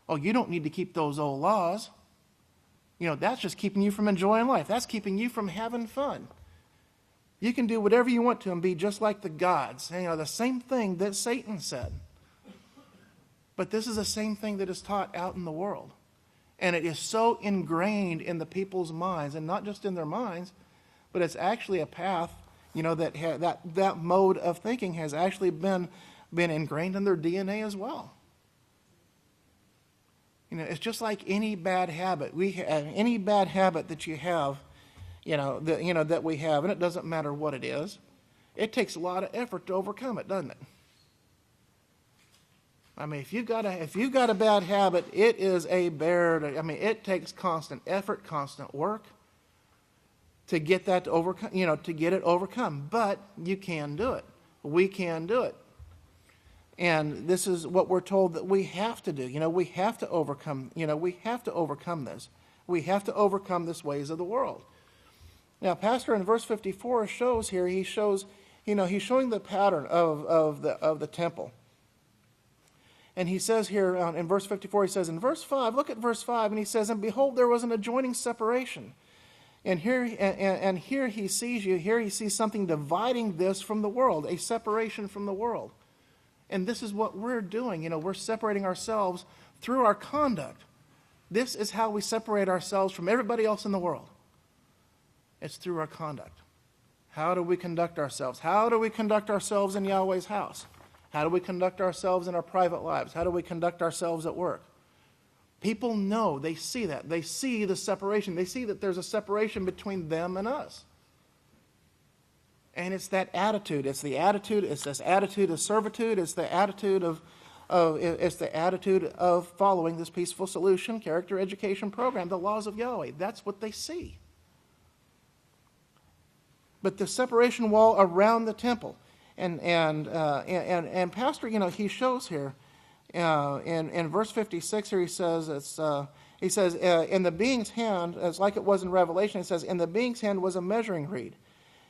Oh, you don't need to keep those old laws. That's just keeping you from enjoying life. That's keeping you from having fun. You can do whatever you want to and be just like the gods. The same thing that Satan said. But this is the same thing that is taught out in the world. And it is so ingrained in the people's minds, and not just in their minds, but it's actually a path, that mode of thinking has actually been ingrained in their DNA as well. It's just like any bad habit. Any bad habit that you have, that we have, and it doesn't matter what it is. It takes a lot of effort to overcome it, doesn't it? If you've got a bad habit, it is a bear. It takes constant effort, constant work to get that to overcome. To get it overcome. But you can do it. We can do it. And this is what we're told that we have to do. We have to overcome. We have to overcome this. We have to overcome this ways of the world. Now, Pastor in verse 54 shows here. He's showing the pattern of the temple. And he says here in verse 54, he says in verse 5, look at verse 5, and he says, and behold, there was an adjoining separation. And here he sees something dividing this from the world, a separation from the world. And this is what we're doing. We're separating ourselves through our conduct. This is how we separate ourselves from everybody else in the world. It's through our conduct. How do we conduct ourselves? How do we conduct ourselves in Yahweh's house? How do we conduct ourselves in our private lives? How do we conduct ourselves at work? People know, they see that. They see the separation. They see that there's a separation between them and us. And it's that attitude. It's this attitude of servitude. It's the attitude of following this peaceful solution character education program, the laws of Yahweh. That's what they see. But the separation wall around the temple, and Pastor, he shows here in verse 56 here, he says in the being's hand, it's like it was in Revelation. It says in the being's hand was a measuring reed.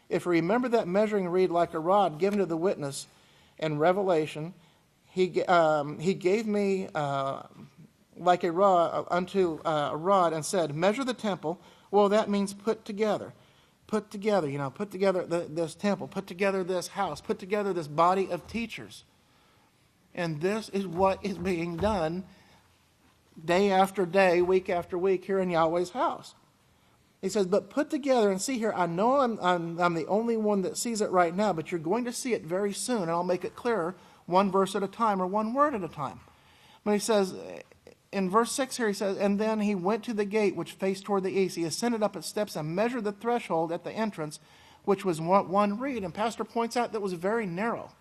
If you remember that measuring reed like a rod given to the witness in Revelation, he gave me like a rod unto a rod and said, measure the temple. Well, that means put together. Put together this temple, put together this house, put together this body of teachers. And this is what is being done day after day, week after week here in Yahweh's house. He says, but put together, and see here, I know I'm the only one that sees it right now, but you're going to see it very soon, and I'll make it clearer one verse at a time or one word at a time. But he says, in verse 6 here, he says, and then he went to the gate which faced toward the east. He ascended up its steps and measured the threshold at the entrance, which was one reed. And Pastor points out that was very narrow.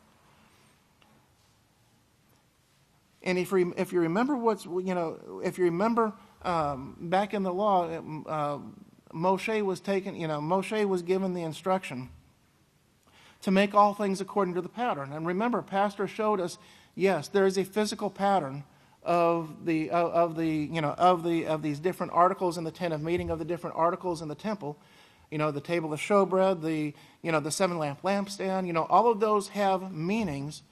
And if you remember back in the law, Moshe was given the instruction to make all things according to the pattern. And remember, Pastor showed us, yes, there is a physical pattern of these different articles in the tent of meeting, of the different articles in the temple, the table of showbread, the 7-lamp lampstand, all of those have meanings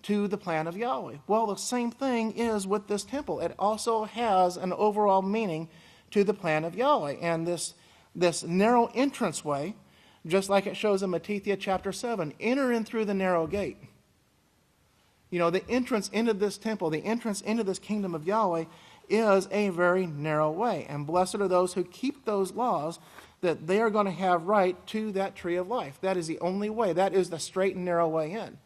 to the plan of Yahweh. Well, the same thing is with this temple. It also has an overall meaning to the plan of Yahweh. And this narrow entranceway, just like it shows in Matthew chapter 7, enter in through the narrow gate. The entrance into this temple, the entrance into this kingdom of Yahweh is a very narrow way. And blessed are those who keep those laws, that they are going to have right to that tree of life. That is the only way. That is the straight and narrow way in.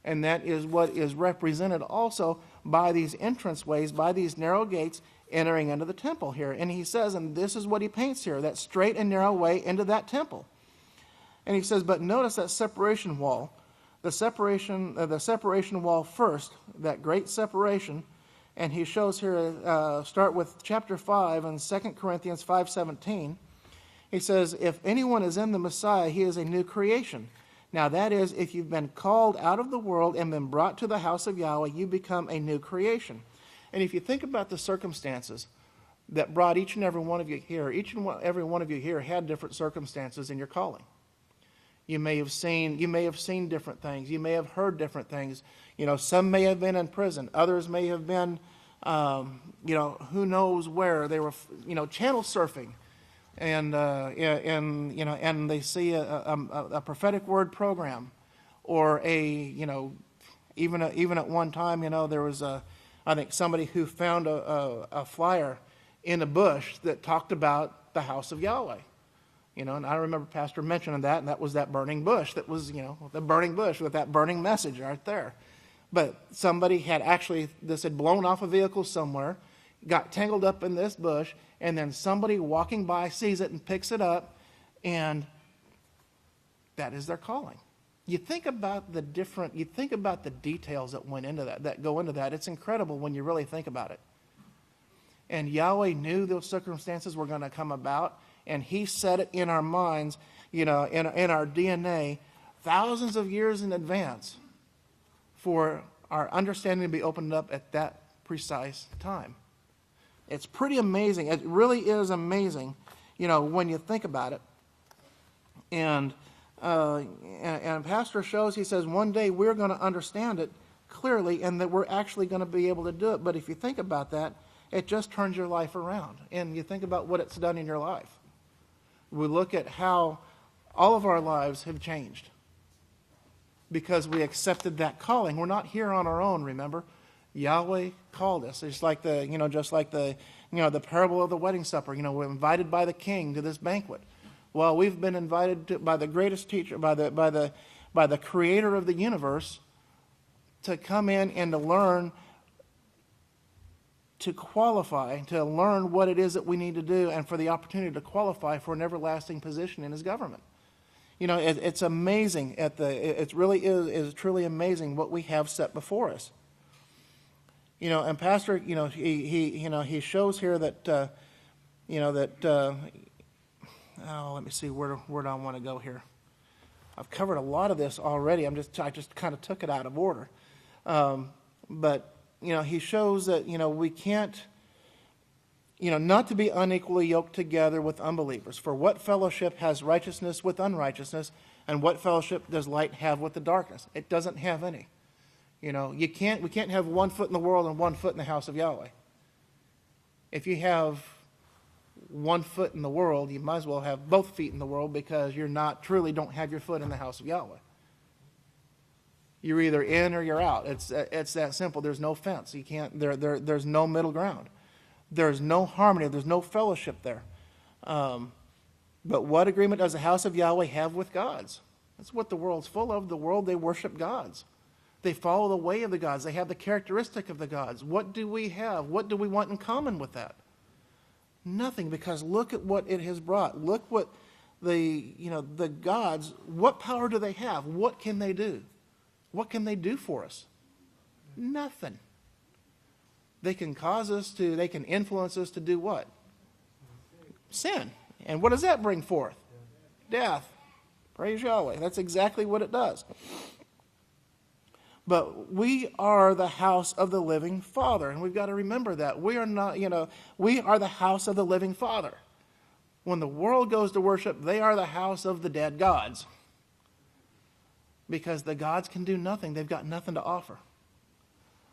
And that is what is represented also by these entranceways, by these narrow gates entering into the temple here. And he says, and this is what he paints here, that straight and narrow way into that temple. And he says, but notice that separation wall. The separation wall first, that great separation, and he shows here, start with chapter 5 and 2 Corinthians 5:17. He says, if anyone is in the Messiah, he is a new creation. Now that is, if you've been called out of the world and been brought to the house of Yahweh, you become a new creation. And if you think about the circumstances that brought each and every one of you here, every one of you here had different circumstances in your calling. You may have seen different things. You may have heard different things. Some may have been in prison. Others may have been, who knows where. They were, channel surfing, and they see a prophetic word program, or even at one time, there was I think somebody who found a flyer in a bush that talked about the house of Yahweh. And I remember Pastor mentioning that, and that was that burning bush. That was, the burning bush with that burning message right there. But somebody this had blown off a vehicle somewhere, got tangled up in this bush, and then somebody walking by sees it and picks it up, and that is their calling. You think about the details that went into that go into that. It's incredible when you really think about it. And Yahweh knew those circumstances were going to come about, and he set it in our minds, in our DNA, thousands of years in advance for our understanding to be opened up at that precise time. It's pretty amazing. It really is amazing, when you think about it. And Pastor shows, he says, one day we're going to understand it clearly, and that we're actually going to be able to do it. But if you think about that, it just turns your life around. And you think about what it's done in your life. We look at how all of our lives have changed because we accepted that calling. We're not here on our own, remember? Yahweh called us. It's like the parable of the wedding supper. We're invited by the king to this banquet. Well, we've been invited by the greatest teacher, by the creator of the universe, to come in and to learn, to qualify, to learn what it is that we need to do, and for the opportunity to qualify for an everlasting position in his government. It's amazing. It really is truly amazing what we have set before us. And Pastor, he shows here that, let me see, where do I want to go here? I've covered a lot of this already. I just kind of took it out of order. But he shows that, we can't, not to be unequally yoked together with unbelievers. For what fellowship has righteousness with unrighteousness, and what fellowship does light have with the darkness? It doesn't have any. We can't have 1 foot in the world and 1 foot in the house of Yahweh. If you have 1 foot in the world, you might as well have both feet in the world, because you're don't have your foot in the house of Yahweh. You're either in or you're out. It's that simple. There's no fence. You can't. There's no middle ground. There's no harmony. There's no fellowship there. But what agreement does the house of Yahweh have with gods? That's what the world's full of. The world, they worship gods. They follow the way of the gods. They have the characteristic of the gods. What do we have? What do we want in common with that? Nothing, because look at what it has brought. Look what the gods, what power do they have? What can they do? What can they do for us? Nothing. They can they can influence us to do what? Sin. And what does that bring forth? Death. Praise Yahweh. That's exactly what it does. But we are the house of the living Father. And we've got to remember that. We are not, we are the house of the living Father. When the world goes to worship, they are the house of the dead gods. Because the gods can do nothing. They've got nothing to offer.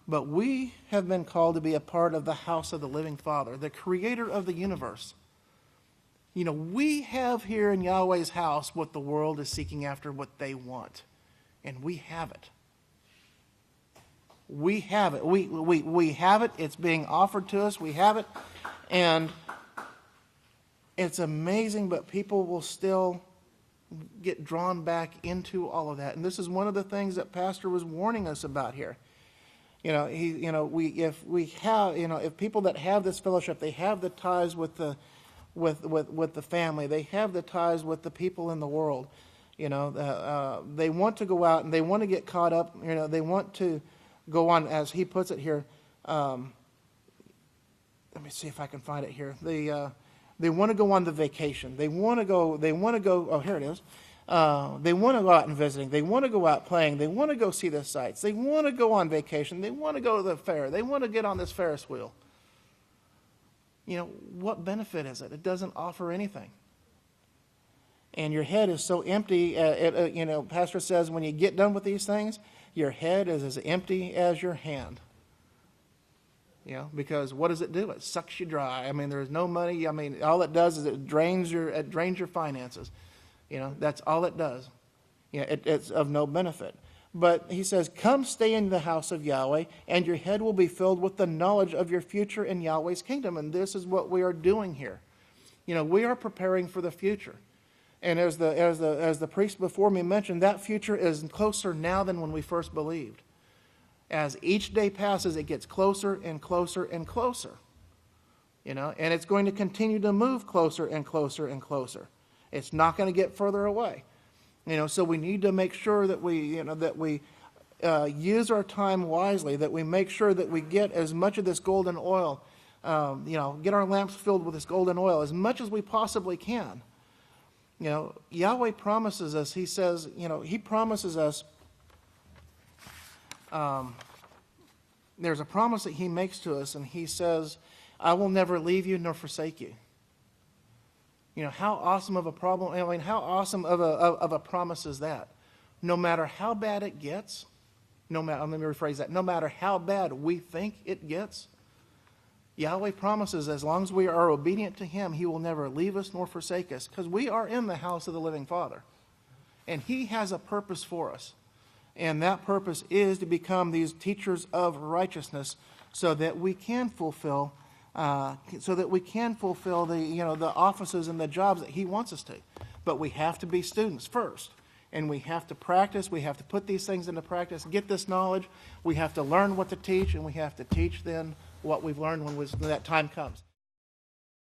But we have been called to be a part of the house of the living Father, the creator of the universe. We have here in Yahweh's house what the world is seeking after, what they want. And we have it. We have it. We have it. It's being offered to us. We have it. And it's amazing, but people will still get drawn back into all of that. And this is one of the things that Pastor was warning us about here. If people that have this fellowship, they have the ties with the family, they have the ties with the people in the world. They want to go out and they want to get caught up. They want to go on, as he puts it here. Let me see if I can find it here. They want to go on the vacation. They want to go. Oh, here it is. They want to go out and visiting. They want to go out playing. They want to go see the sights. They want to go on vacation. They want to go to the fair. They want to get on this Ferris wheel. You know, what benefit is it? It doesn't offer anything. And your head is so empty. You know, Pastor says when you get done with these things, your head is as empty as your hand. You know, because what does it do? It sucks you dry. I mean, there's no money. I mean, all it does is it drains your finances. You know, that's all it does. You know, it's of no benefit. But he says, come stay in the house of Yahweh, and your head will be filled with the knowledge of your future in Yahweh's kingdom. And this is what we are doing here. You know, we are preparing for the future. And as the priest before me mentioned, that future is closer now than when we first believed. As each day passes, it gets closer and closer and closer. You know, and it's going to continue to move closer and closer and closer. It's not going to get further away. You know, so we need to make sure that we use our time wisely, that we make sure that we get as much of this golden oil, you know, get our lamps filled with this golden oil as much as we possibly can. You know, Yahweh promises us, he says, you know, he promises us, there's a promise that he makes to us, and he says, I will never leave you nor forsake you. You know, how awesome of a problem, I mean, how awesome of a promise is that? No matter how bad it gets, let me rephrase that, no matter how bad we think it gets, Yahweh promises as long as we are obedient to him, he will never leave us nor forsake us, because we are in the house of the living Father. And he has a purpose for us. And that purpose is to become these teachers of righteousness so that we can fulfill the offices and the jobs that he wants us to. But we have to be students first. And we have to practice. We have to put these things into practice, get this knowledge. We have to learn what to teach, and we have to teach then what we've learned when that time comes.